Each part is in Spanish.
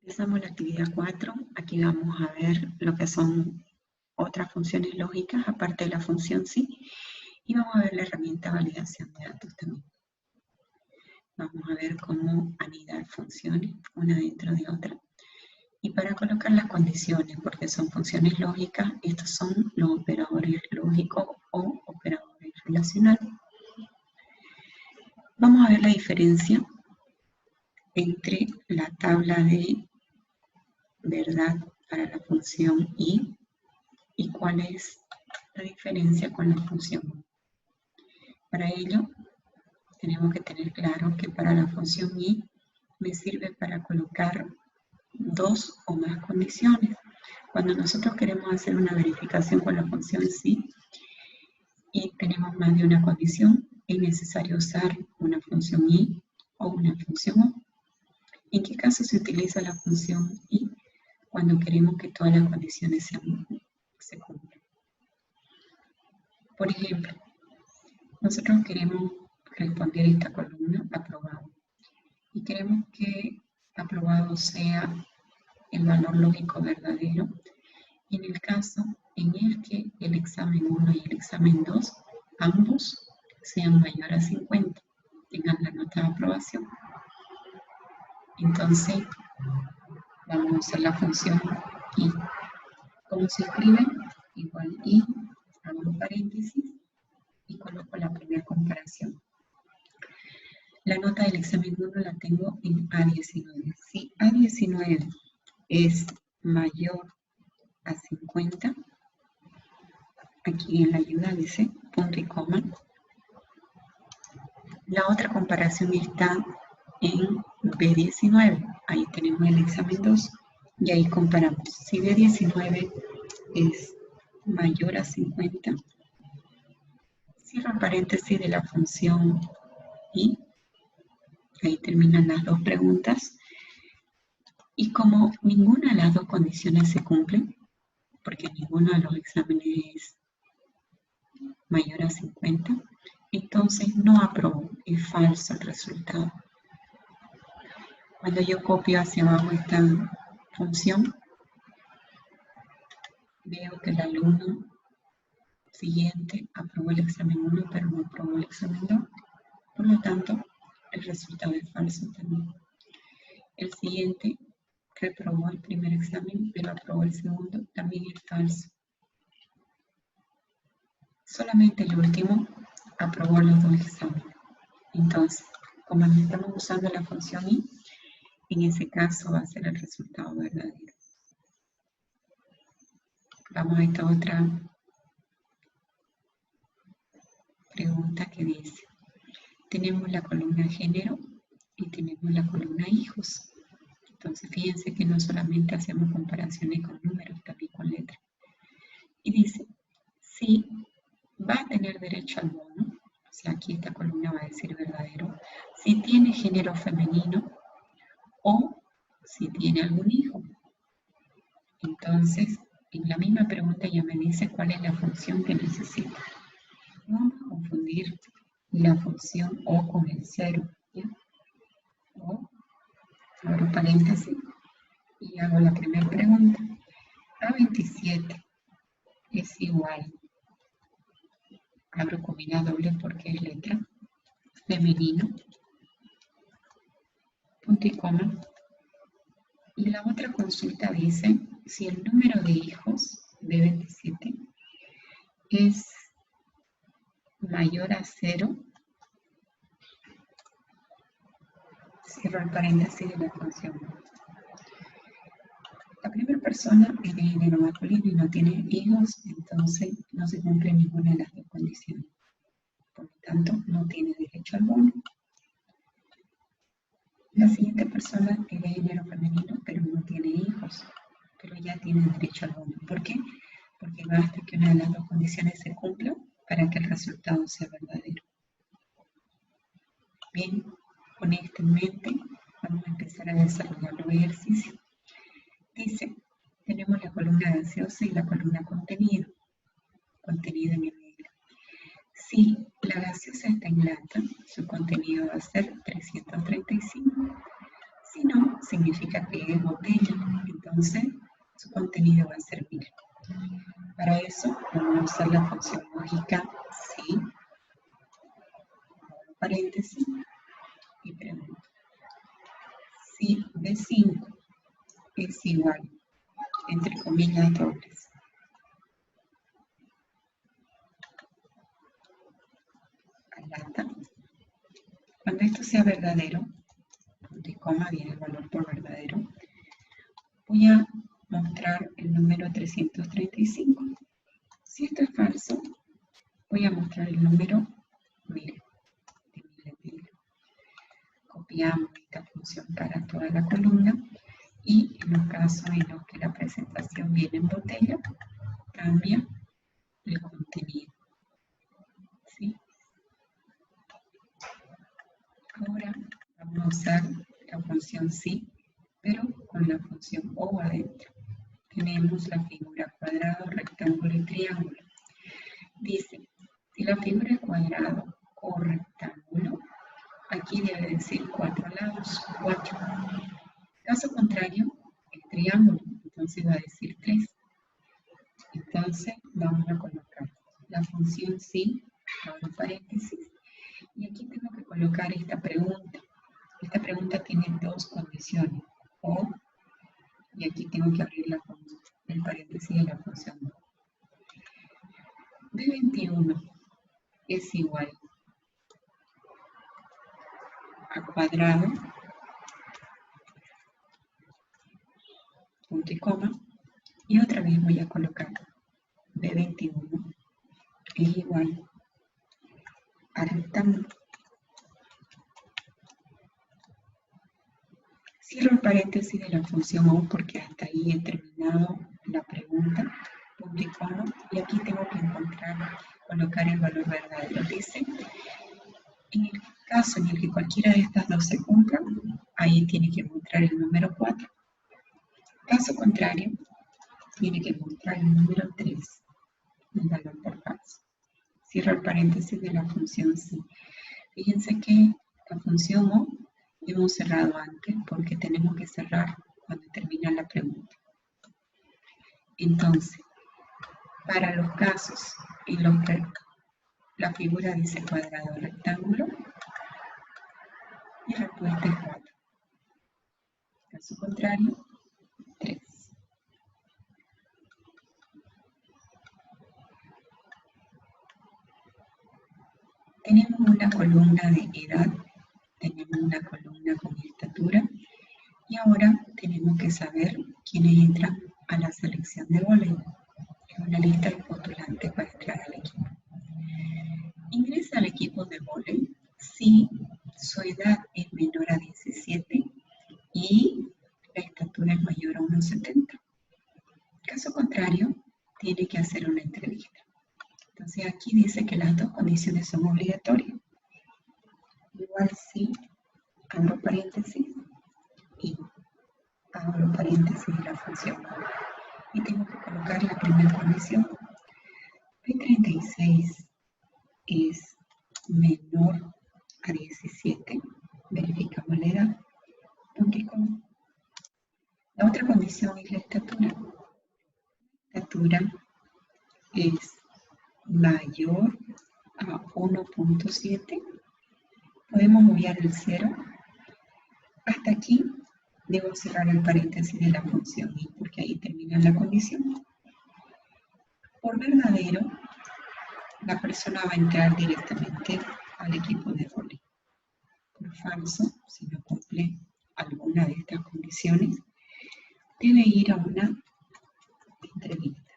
Empezamos la actividad 4. Aquí vamos a ver lo que son otras funciones lógicas, aparte de la función sí, y vamos a ver la herramienta validación de datos también. Vamos a ver cómo anidar funciones, una dentro de otra. Y para colocar las condiciones, porque son funciones lógicas, estos son los operadores lógicos o operadores relacionales. Vamos a ver la diferencia entre la tabla de verdad para la función y cuál es la diferencia con la función. Para ello, tenemos que tener claro que para la función y me sirve para colocar dos o más condiciones. Cuando nosotros queremos hacer una verificación con la función sí y tenemos más de una condición, es necesario usar una función y o una función o. ¿En qué caso se utiliza la función y? Cuando queremos que todas las condiciones se cumplan. Por ejemplo, nosotros queremos responder esta columna aprobado y queremos que aprobado sea el valor lógico verdadero en el caso en el que el examen 1 y el examen 2 ambos sean mayor a 50, tengan la nota de aprobación. Entonces vamos a usar la función y. ¿Cómo se escribe? Igual y, hago un paréntesis y coloco la primera comparación. La nota del examen 1 la tengo en A19. Si A19 es mayor a 50, aquí en la ayuda dice punto y coma. La otra comparación está en B19. Ahí tenemos el examen 2 y ahí comparamos. Si B19 es mayor a 50, cierro el paréntesis de la función y ahí terminan las dos preguntas. Y como ninguna de las dos condiciones se cumple, porque ninguno de los exámenes es mayor a 50, entonces no apruebo, es falso el resultado. Cuando yo copio hacia abajo esta función, veo que el alumno siguiente aprobó el examen 1, pero no aprobó el examen 2. Por lo tanto, el resultado es falso también. El siguiente reprobó el primer examen, pero aprobó el segundo, también es falso. Solamente el último aprobó los dos exámenes. Entonces, como estamos usando la función y, en ese caso va a ser el resultado verdadero. Vamos a esta otra pregunta que dice, tenemos la columna género y tenemos la columna hijos. Entonces, fíjense que no solamente hacemos comparaciones con números, también con letras. Y dice, si va a tener derecho al bono, o sea, aquí esta columna va a decir verdadero, si tiene género femenino o si tiene algún hijo. Entonces, en la misma pregunta ya me dice cuál es la función que necesita. No vamos a confundir la función o con el cero, ¿ya? O, abro paréntesis y hago la primera pregunta. A27 es igual, abro comilla doble porque es letra, femenino, punto y coma. Y la otra consulta dice, si el número de hijos de 27 es mayor a 0, cierro el paréntesis de la función. La primera persona es de género masculino y no tiene hijos, entonces no se cumple ninguna de las dos condiciones. Por lo tanto, no tiene derecho al bono. La siguiente persona es de género femenino, pero no tiene hijos, pero ya tiene derecho al bono. ¿Por qué? Porque basta que una de las dos condiciones se cumpla para que el resultado sea verdadero. Bien, con esto en mente, vamos a empezar a desarrollar los ejercicios. Dice, tenemos la columna gaseosa y la columna contenido en el medio. Si la gaseosa está en lata, su contenido va a ser 335. Si no, significa que es botella. Entonces, su contenido va a ser 1000. Para eso, vamos a usar la función lógica si, paréntesis, y pregunto. Si B5 es igual, entre comillas dobles, a lata, cuando esto sea verdadero, punto y coma, viene el valor por verdadero, voy a mostrar el número 335. Si esto es falso, voy a mostrar el número 1000. Copiamos esta función para toda la columna y en los casos en los que la presentación viene en botella, cambia el contenido. ¿Sí? Ahora vamos a usar la función sí, pero con la función o adentro. Tenemos la figura cuadrado, rectángulo y triángulo. Dice, si la figura es cuadrado o rectángulo, aquí debe decir 4 lados, 4. Caso contrario, el triángulo, entonces va a decir 3. Entonces vamos a colocar la función sí, abro paréntesis, y aquí tengo que colocar esta pregunta. Esta pregunta tiene dos condiciones, o, y aquí tengo que abrir el paréntesis de la función no. B21 es igual a cuadrado, punto y coma, y otra vez voy a colocar B21 es igual a rectángulo. Cierro el paréntesis de la función o porque hasta ahí he terminado la pregunta, punto y coma, y aquí tengo que colocar el valor verdadero. Dice, en el caso en el que cualquiera de estas dos se cumpla, ahí tiene que mostrar el número 4. Caso contrario, tiene que mostrar el número 3, el valor por falso. Cierro el paréntesis de la función sí. Fíjense que la función o hemos cerrado antes porque tenemos que cerrar cuando termina la pregunta. Entonces, para los casos en los que la figura dice cuadrado o rectángulo, mi respuesta es 4. Caso contrario, 3. Tenemos una columna de edad, tenemos una columna con estatura, y ahora tenemos que saber quiénes entran a la selección de voleibol. Es una lista de postulantes para entrar al equipo. Ingresa al equipo de voleibol si su edad es menor a 17 y la estatura es mayor a 1,70. Caso contrario, tiene que hacer una entrevista. Entonces aquí dice que las dos condiciones son obligatorias. Igual si abro paréntesis y abro paréntesis de la función. Y tengo que colocar la primera condición. P36 es menor a 17. Verificamos la edad. Punto y coma. La otra condición es la estatura. La estatura es mayor a 1,7. Podemos obviar el 0. Hasta aquí debo cerrar el paréntesis de la función y porque ahí termina la condición. Por verdadero, la persona va a entrar directamente al equipo de voleibol. Por falso, si no cumple alguna de estas condiciones, debe ir a una entrevista.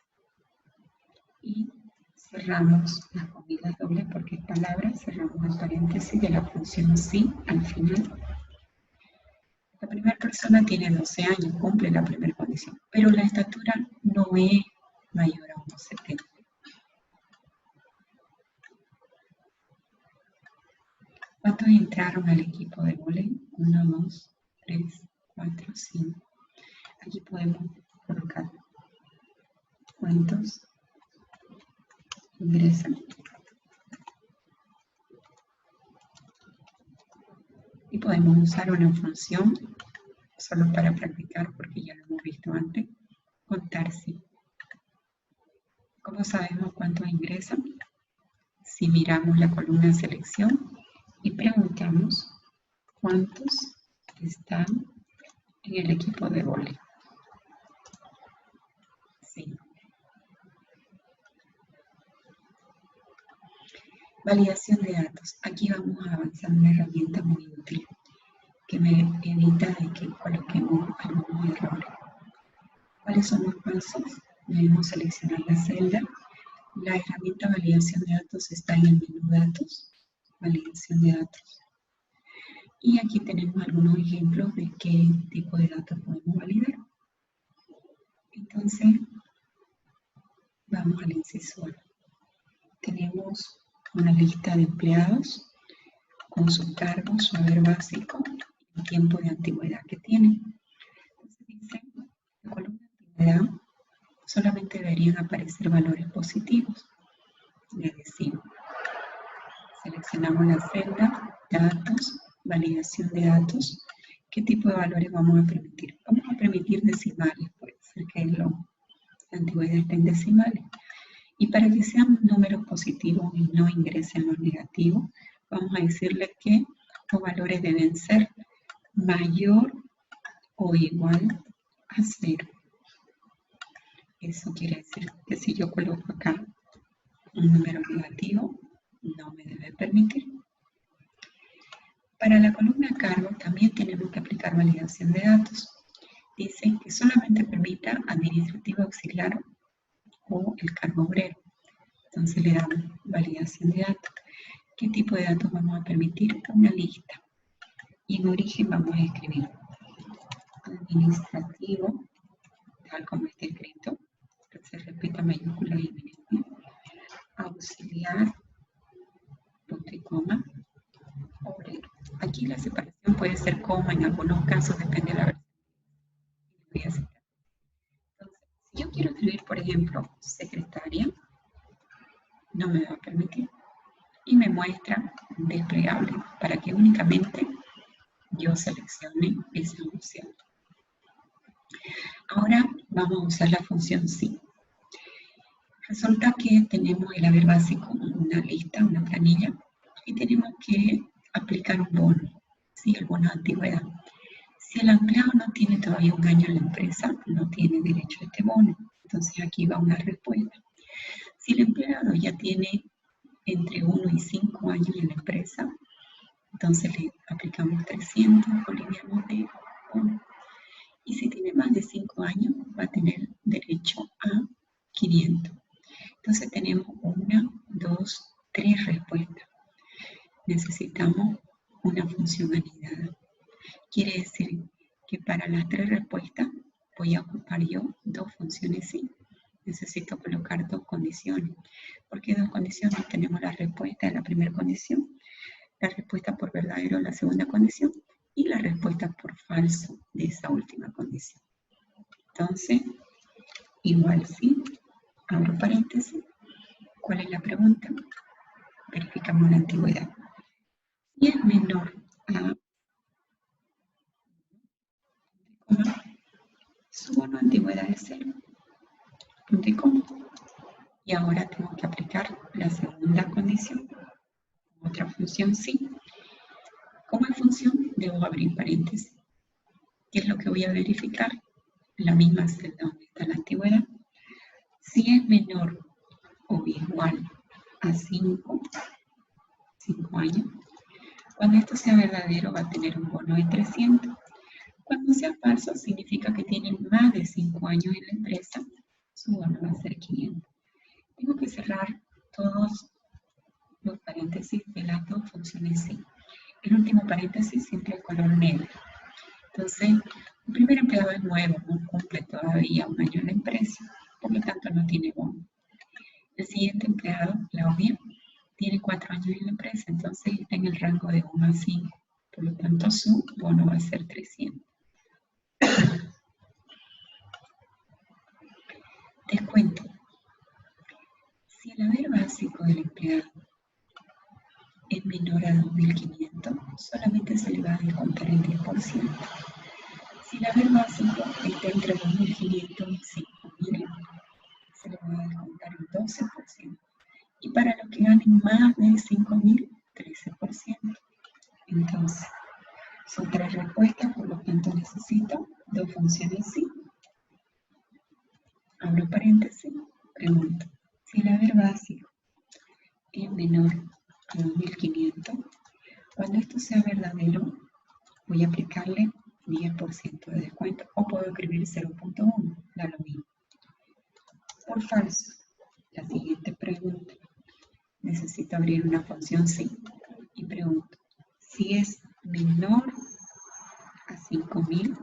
Y cerramos las comillas dobles porque es palabra, cerramos el paréntesis de la función sí al final. La primera persona tiene 12 años, cumple la primera condición, pero la estatura no es mayor a 1,70. ¿Cuántos entraron al equipo de voleibol? 1, 2, 3, 4, 5. Aquí podemos colocar cuántos ingresan. Y podemos usar una función solo para practicar porque ya lo hemos visto antes, contar sí. ¿Cómo sabemos cuántos ingresan? Si miramos la columna selección y preguntamos cuántos están en el equipo de vóley. Sí. Validación de datos. Aquí vamos a avanzar una herramienta muy útil que me evita de que coloquemos algunos errores. ¿Cuáles son los pasos? Debemos seleccionar la celda. La herramienta validación de datos está en el menú datos, validación de datos. Y aquí tenemos algunos ejemplos de qué tipo de datos podemos validar. Entonces, vamos al inciso A. Tenemos una lista de empleados con su cargo, su haber básico y el tiempo de antigüedad que tienen. Entonces dice, en la columna de antigüedad solamente deberían aparecer valores positivos. Le decimos, seleccionamos la celda, datos, validación de datos. ¿Qué tipo de valores vamos a permitir? Vamos a permitir decimales, puede ser que la antigüedad esté en decimales. Y para que sean números positivos y no ingresen los negativos, vamos a decirle que los valores deben ser mayor o igual a 0. Eso quiere decir que si yo coloco acá un número negativo, no me debe permitir. Para la columna cargo también tenemos que aplicar validación de datos. Dice que solamente permita administrativo auxiliar o el cargo obrero. Entonces le damos validación de datos. ¿Qué tipo de datos vamos a permitir? Una lista. Y en origen vamos a escribir administrativo, tal como está escrito, que se repita mayúscula y minúscula, auxiliar, punto y coma, obrero. Aquí la separación puede ser coma, en algunos casos depende de la versión. Entonces, si yo quiero escribir, por ejemplo, secretaria, no me va a permitir. Y me muestra un desplegable para que únicamente yo seleccione esa opción. Ahora vamos a usar la función sí. Resulta que tenemos el haber básico, una lista, una planilla, y tenemos que aplicar un bono, ¿sí? El bono de antigüedad. Si el empleado no tiene todavía un año en la empresa, no tiene derecho a este bono. Entonces aquí va una respuesta. Si el empleado ya tiene entre 1 y 5 años en la empresa, entonces le aplicamos 300 bolivianos de bono. Y si tiene más de 5 años, va a tener derecho a 500. Entonces tenemos 1, 2, 3 respuestas. Necesitamos una función anidada. Quiere decir que para las 3 respuestas voy a ocupar yo 2 funciones sí. Necesito colocar 2 condiciones. ¿Por qué 2 condiciones? Tenemos la respuesta de la primera condición, la respuesta por verdadero de la segunda condición y la respuesta por falso de esa última condición. Entonces, igual sí, abro paréntesis. ¿Cuál es la pregunta? Verificamos la antigüedad. Si es menor a su bono de antigüedad es 0. Punto y coma. Y ahora tengo que aplicar la segunda condición. Otra función sí. Como función debo abrir paréntesis. ¿Qué es lo que voy a verificar? La misma celda donde está la antigüedad. Si es menor o igual a 5 años, cuando esto sea verdadero va a tener un bono de 300. Cuando sea falso significa que tiene más de 5 años en la empresa, su bono va a ser 500. Tengo que cerrar todos los paréntesis de las 2 funciones sí. El último paréntesis siempre es color negro. Entonces, el primer empleado es nuevo, no cumple todavía 1 año en la empresa, por lo tanto no tiene bono. El siguiente empleado, Claudia, tiene 4 años en la empresa, entonces está en el rango de 1 a 5, por lo tanto su bono va a ser 300. Descuento. Si el haber básico del empleado es menor a 2.500, solamente se le va a descontar el 10%. Si el haber básico está entre 2.500 y 5.000, se le va a descontar el 12%. Y para los que ganen más de 5.000, 13%. Entonces, son 3 respuestas, por lo tanto necesito 2 funciones sí. Abro paréntesis, pregunto. Si el haber básico es menor a 2.500, cuando esto sea verdadero, voy a aplicarle 10% de descuento, o puedo escribir 0.1, da lo mismo. Por falso, la siguiente pregunta. Necesito abrir una función sí y pregunto, si es menor a 5.000,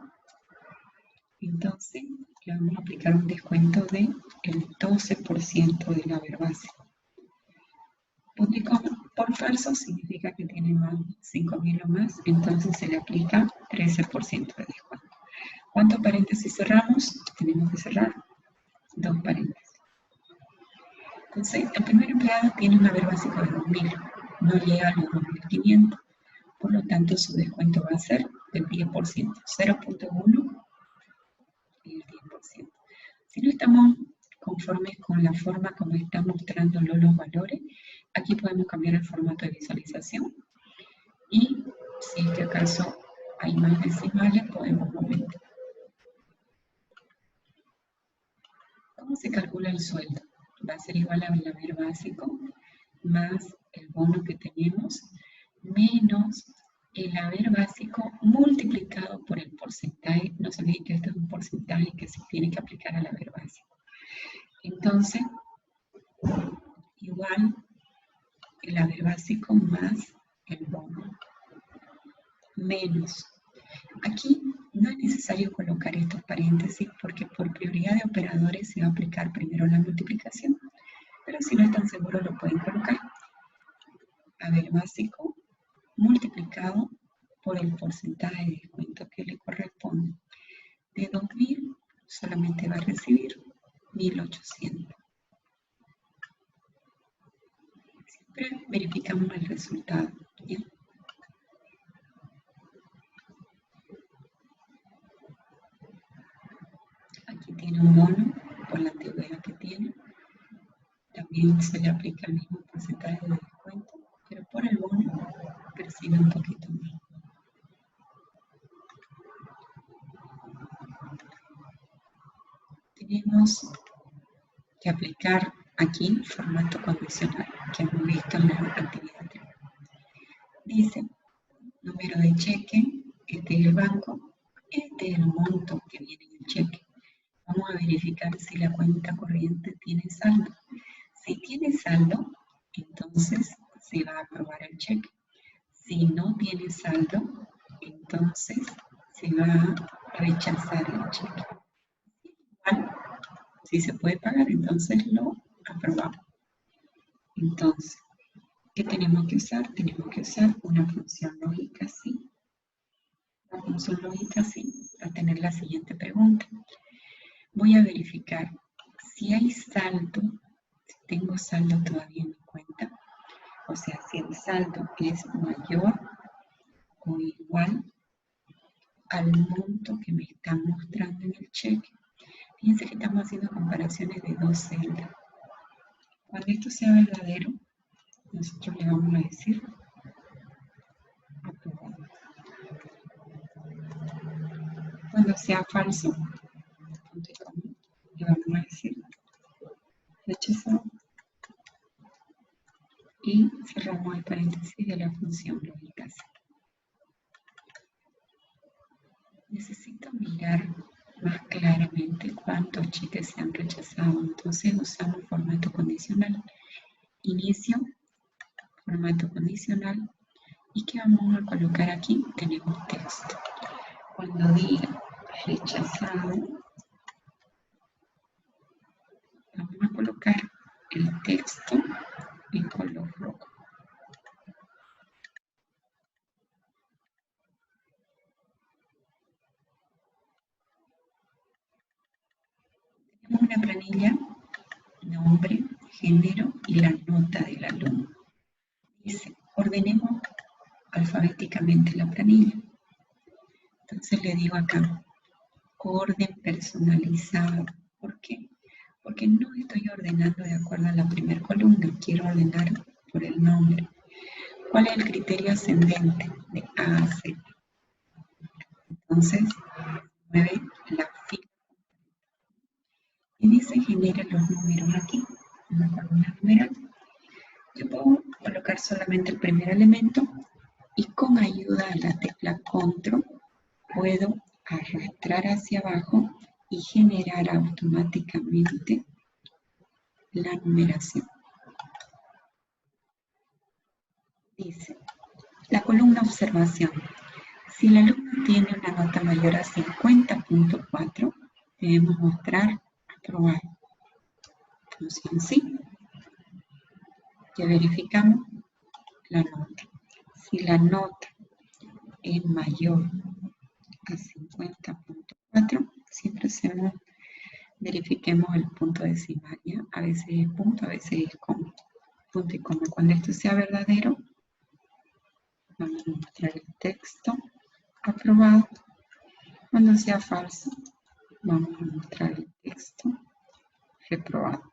entonces le vamos a aplicar un descuento del 12% del haber básico. Punto y coma. Por falso significa que tiene más 5.000 o más, entonces se le aplica 13% de descuento. ¿Cuántos paréntesis cerramos? Tenemos que cerrar 2 paréntesis. Entonces, el primer empleado tiene un haber básico de 2.000, no llega a los 2.500, por lo tanto su descuento va a ser del 10%, 0.1 y el 10%. Si no estamos conformes con la forma como están mostrándolo los valores, aquí podemos cambiar el formato de visualización y si en este caso hay más decimales, podemos aumentar. ¿Cómo se calcula el sueldo? Va a ser igual al haber básico más el bono que tenemos menos el haber básico multiplicado por el porcentaje. No se olviden que esto es un porcentaje que se tiene que aplicar al haber básico. Entonces, igual el haber básico más el bono menos. Aquí no es necesario colocar estos paréntesis porque por prioridad de operadores se va a aplicar primero la multiplicación, pero si no están seguros lo pueden colocar. Haber básico multiplicado por el porcentaje de descuento que le corresponde. De 2.000 solamente va a recibir 1.800. Siempre verificamos el resultado. ¿Bien? Aquí tiene un bono por la antigüedad que tiene. También se le aplica el mismo porcentaje de descuento, pero por el bono percibe un poquito más. Tenemos que aplicar aquí formato condicional que hemos visto en la actividad anterior. Dice, número de cheque, este es el banco, este es el monto que viene en el cheque. Vamos a verificar si la cuenta corriente tiene saldo. Si tiene saldo, entonces se va a aprobar el cheque. Si no tiene saldo, entonces se va a rechazar el cheque. Igual, si se puede pagar, entonces lo aprobamos. Entonces, ¿qué tenemos que usar? Tenemos que usar una función lógica sí. La función lógica sí va a tener la siguiente pregunta. Voy a verificar si hay saldo, si tengo saldo todavía en mi cuenta, o sea, si el saldo es mayor o igual al monto que me está mostrando en el cheque. Fíjense que estamos haciendo comparaciones de dos celdas. Cuando esto sea verdadero, nosotros le vamos a decir aprobado. Cuando sea falso, le vamos a decir rechazado. Y cerramos el paréntesis de la función lógica. Necesito mirar más claramente cuántos cheques se han rechazado. Entonces usamos formato condicional. Inicio, formato condicional. ¿Y qué vamos a colocar aquí? Tenemos texto. Cuando diga rechazado, vamos a colocar el texto en color rojo. Tenemos una planilla, nombre, género y la nota del alumno. Dice, ordenemos alfabéticamente la planilla. Entonces le digo acá, orden personalizado. ¿Por qué? Porque no estoy ordenando de acuerdo a la primera columna, quiero ordenar por el nombre. ¿Cuál es el criterio ascendente? De A a Z. Entonces, mueve la fila. Y dice genera los números aquí, una columna numeral. Yo puedo colocar solamente el primer elemento y con ayuda de la tecla Control puedo arrastrar hacia abajo y generar automáticamente la numeración. Dice, la columna observación. Si el alumno tiene una nota mayor a 50.4, debemos mostrar aprobado. Función sí. Ya verificamos la nota. Si la nota es mayor a 50.4, siempre verifiquemos el punto decimal, ¿ya? A veces es punto, a veces es coma. Punto y coma. Cuando esto sea verdadero, vamos a mostrar el texto aprobado. Cuando sea falso, vamos a mostrar el texto reprobado.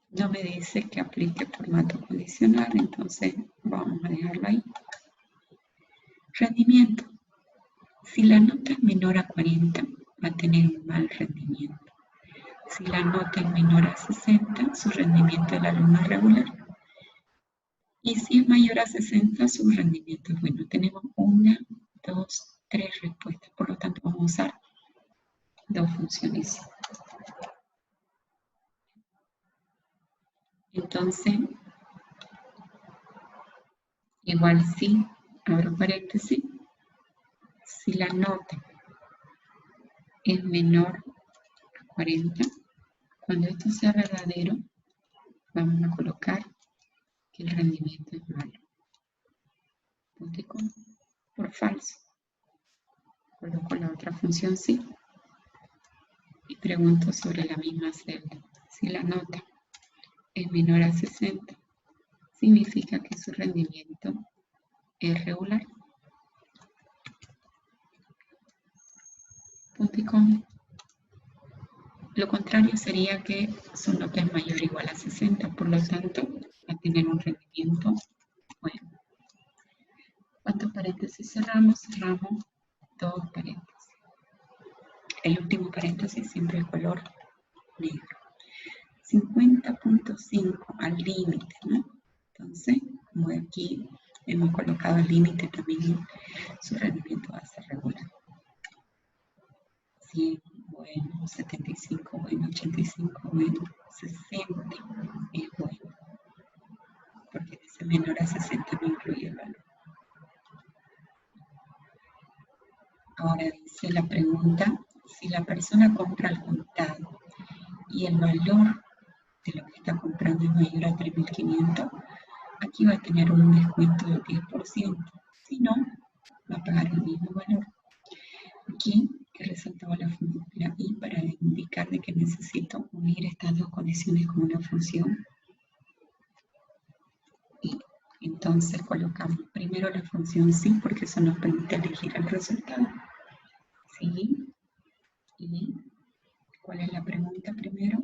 No me dice que aplique formato condicional, entonces vamos a dejarlo ahí. Rendimiento. Si la nota es menor a 40, va a tener un mal rendimiento. Si la nota es menor a 60, su rendimiento del alumno es regular. Y si es mayor a 60, su rendimiento es bueno. Tenemos 1, 2, 3 respuestas. Por lo tanto, vamos a usar dos funciones. Entonces, igual si, abro paréntesis, si la nota es menor a 40, cuando esto sea verdadero, vamos a colocar que el rendimiento es malo. Por falso. Coloco la otra función sí. Y pregunto sobre la misma celda. Si la nota es menor a 60, significa que su rendimiento es regular. Punto y coma. Lo contrario sería que su nota es mayor o igual a 60, por lo tanto, va a tener un rendimiento bueno. ¿Cuántos paréntesis cerramos? Cerramos dos paréntesis. El último paréntesis siempre es color negro. 50.5 al límite, ¿no? Entonces, como aquí hemos colocado el límite también, su rendimiento va a ser regular. 100, bueno, 75, bueno, 85, bueno, 60 es bueno. Porque dice menor a 60 no incluye el valor. Ahora dice la pregunta, si la persona compra al contado y el valor de lo que está comprando es mayor a 3.500, aquí va a tener un descuento del 10%. Si no, va a pagar el mismo valor. Aquí he resaltado la I para indicar de que necesito unir estas dos condiciones con una función. Y entonces colocamos primero la función sí, porque eso nos permite elegir el resultado. Sí. Y ¿cuál es la pregunta primero?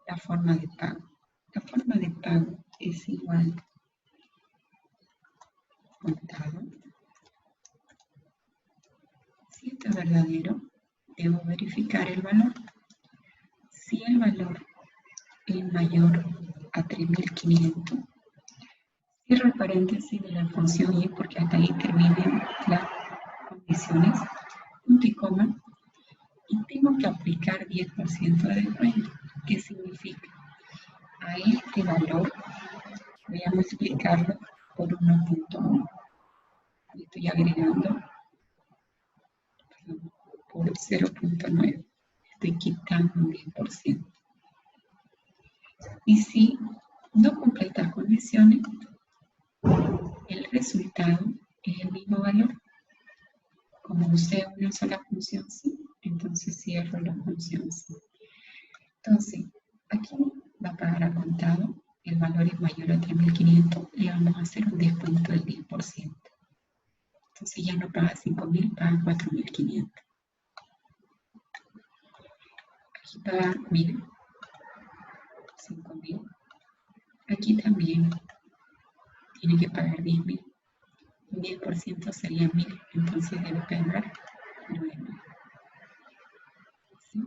La forma de pago. La forma de pago es igual contado. Si esto es verdadero, debo verificar el valor. Si el valor es mayor a 3.500, cierro el paréntesis de la función y porque hasta ahí terminan las condiciones, punto y coma, y tengo que aplicar 10% de descuento. ¿Qué significa? A este valor voy a multiplicarlo por 1.1 y estoy agregando por 0.9. Estoy quitando un 10%. Y si no cumple estas condiciones, el resultado es el mismo valor. Como usé una sola función sí, entonces cierro la función sí. Entonces, aquí va a pagar a contado, el valor es mayor a 3.500, le vamos a hacer un descuento del 10%. Entonces Entonces ya no paga 5.000, paga 4.500. Aquí paga 1.000, 5.000. Aquí también tiene que pagar 10.000. 10% sería 1.000, entonces debe pagar 9.000. ¿Sí?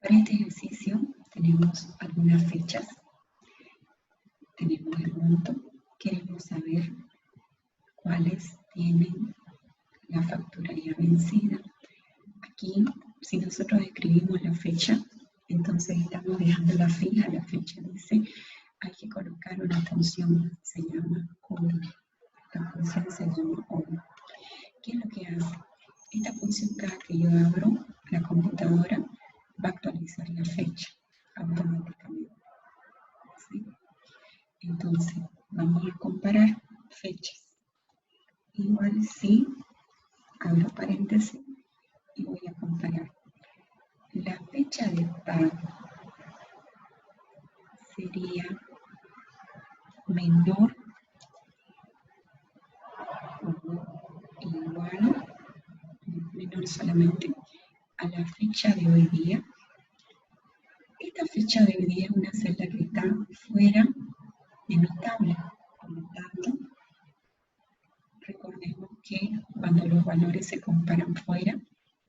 Para este ejercicio tenemos algunas fechas, tenemos el monto, queremos saber cuáles tienen la factura ya vencida. Aquí, si nosotros escribimos la fecha, entonces estamos dejando la fija, la fecha dice, hay que colocar una función, se llama OR. La función se llama OR. ¿Qué es lo que hace? Esta función, cada que yo abro la computadora, va a actualizar la fecha automáticamente. ¿Sí? Entonces, vamos a comparar fechas. Igual si abro paréntesis y voy a comparar. La fecha de pago sería menor o igual, menor solamente a la fecha de hoy día. Esta fecha de hoy día es una celda que está fuera de mi tabla. Por lo tanto, recordemos que cuando los valores se comparan fuera,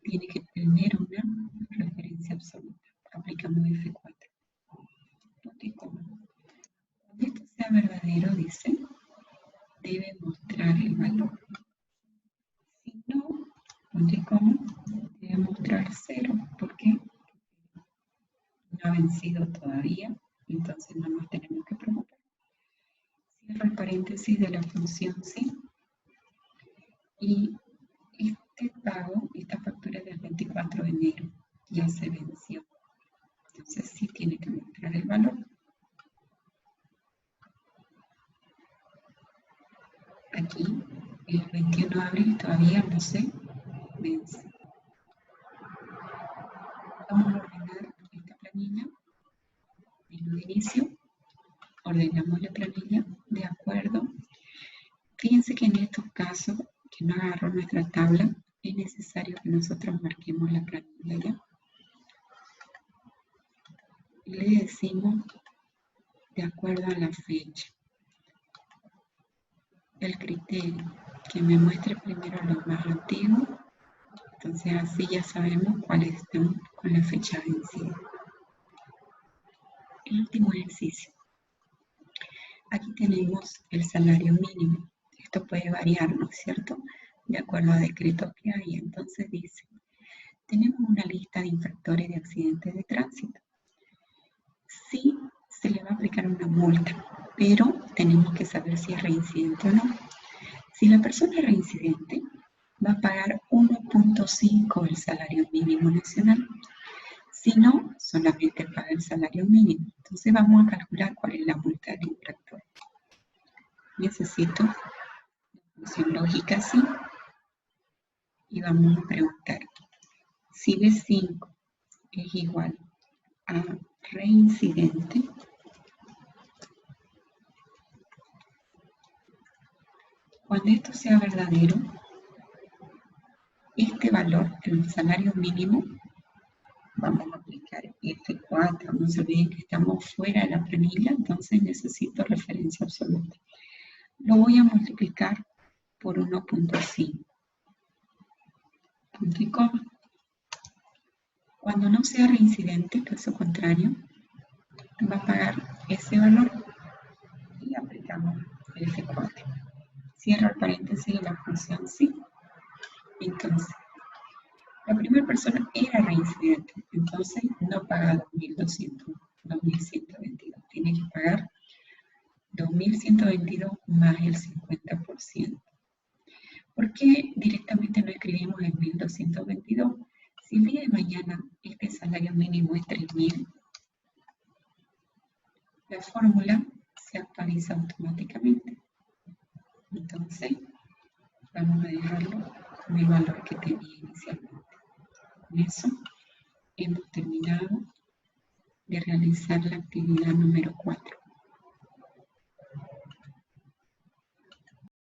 tiene que tener una referencia absoluta. Aplicamos F4. Punto y coma. Cuando esto sea verdadero, dice, debe mostrar el valor. Si no, punto y coma, debe mostrar 0. ¿Por qué? No ha vencido todavía, entonces no nos tenemos que preocupar. Cierro el paréntesis de la función sí. Y este pago, esta factura del 24 de enero, ya se venció. Entonces sí tiene que mostrar el valor. Aquí, el 21 de abril todavía no se vence. Vamos a ordenar esta planilla. Menú de inicio. Ordenamos la planilla de acuerdo. Fíjense que en estos casos, que no agarró nuestra tabla, es necesario que nosotros marquemos la planilla ya. Y le decimos de acuerdo a la fecha. El criterio, que me muestre primero los más antiguos, entonces así ya sabemos cuáles están con la fecha vencida. El último ejercicio. Aquí tenemos el salario mínimo. Esto puede variar, ¿no es cierto? De acuerdo a decretos que hay. Entonces dice, tenemos una lista de infractores de accidentes de tránsito. Sí, se le va a aplicar una multa, pero tenemos que saber si es reincidente o no. Si la persona es reincidente, va a pagar 1.5 el salario mínimo nacional. Si no, solamente paga el salario mínimo. Entonces vamos a calcular cuál es la multa del infractor. Necesito una función lógica así. Y vamos a preguntar, si B5 es igual a reincidente, cuando esto sea verdadero, este valor, el salario mínimo, vamos a aplicar F4. No se olviden que estamos fuera de la planilla, entonces necesito referencia absoluta. Lo voy a multiplicar por 1.5. Punto y coma. Cuando no sea reincidente, caso contrario, va a pagar ese valor y aplicamos F4. Cierro el paréntesis y la función sí. Entonces, la primera persona era reincidente, entonces no paga 2.200, 2.122. Tiene que pagar 2.122 más el 50%. ¿Por qué directamente no escribimos el 1.222? Si el día de mañana este salario mínimo es 3.000, la fórmula se actualiza automáticamente. Entonces, vamos a dejarlo con el valor que tenía inicialmente. Con eso, hemos terminado de realizar la actividad número 4.